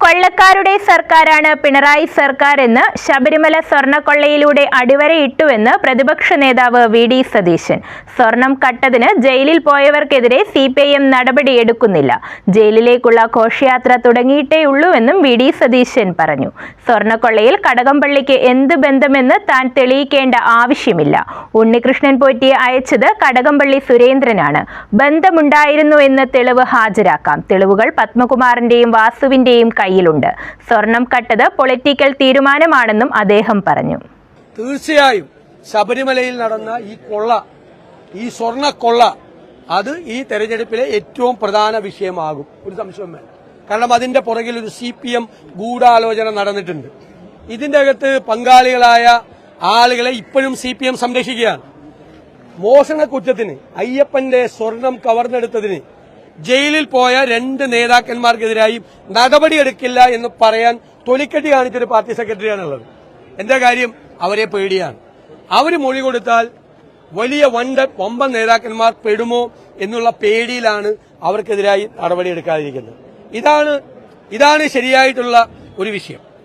കൊള്ളക്കാരുടെ സർക്കാരാണ് പിണറായി സർക്കാർ എന്ന് ശബരിമല സ്വർണ്ണക്കൊള്ളയിലൂടെ അടിവരയിട്ടുവെന്ന് പ്രതിപക്ഷ നേതാവ് വി.ഡി. സതീശൻ. സ്വർണം കട്ടതിന് ജയിലിൽ പോയവർക്കെതിരെ CPIM നടപടിയെടുക്കുന്നില്ല. ജയിലിലേക്കുള്ള ഘോഷയാത്ര തുടങ്ങിയിട്ടേയുള്ളൂവെന്നും വി.ഡി. സതീശൻ പറഞ്ഞു. സ്വർണ്ണക്കൊള്ളയിൽ കടകംപള്ളിക്ക് എന്ത് ബന്ധമെന്ന് താൻ തെളിയിക്കേണ്ട ആവശ്യമില്ല. ഉണ്ണികൃഷ്ണൻ പോറ്റിയെ അയച്ചത് കടകംപള്ളി സുരേന്ദ്രനാണ്. ബന്ധമുണ്ടായിരുന്നുവെന്ന് തെളിവ് ഹാജരാക്കാം. തെളിവുകൾ പത്മകുമാറിന്റെയും വാസുവിന്റെയും കയ്യിലുണ്ട്. സ്വർണം കട്ടത് പൊളിറ്റിക്കൽ തീരുമാനമാണെന്നും അദ്ദേഹം പറഞ്ഞു. തീർച്ചയായും ശബരിമലയിൽ നടന്ന ഈ സ്വർണ്ണക്കൊള്ള അത് ഈ തെരഞ്ഞെടുപ്പിലെ ഏറ്റവും പ്രധാന വിഷയമാകും, ഒരു സംശയം വേണ്ട. കാരണം അതിന്റെ പുറകിൽ ഒരു CPM ഗൂഢാലോചന നടന്നിട്ടുണ്ട്. ഇതിന്റെ അകത്ത് പങ്കാളികളായ ആളുകളെ ഇപ്പോഴും CPM സംരക്ഷിക്കുകയാണ്. മോഷണ കുറ്റത്തിന്, അയ്യപ്പന്റെ സ്വർണം കവർന്നെടുത്തതിന് ജയിലിൽ പോയ 2 നേതാക്കന്മാർക്കെതിരായി നടപടിയെടുക്കില്ല എന്ന് പറയാൻ തൊലിക്കെട്ടി കാണിച്ചൊരു പാർട്ടി സെക്രട്ടറിയാണുള്ളത്. എന്താ കാര്യം? അവരെ പേടിയാണ്. അവർ മൊഴി കൊടുത്താൽ വലിയ വമ്പൻ നേതാക്കന്മാർ പെടുമോ എന്നുള്ള പേടിയിലാണ് അവർക്കെതിരായി നടപടിയെടുക്കാതിരിക്കുന്നത്. ഇതാണ് ശരിയായിട്ടുള്ള ഒരു വിഷയം.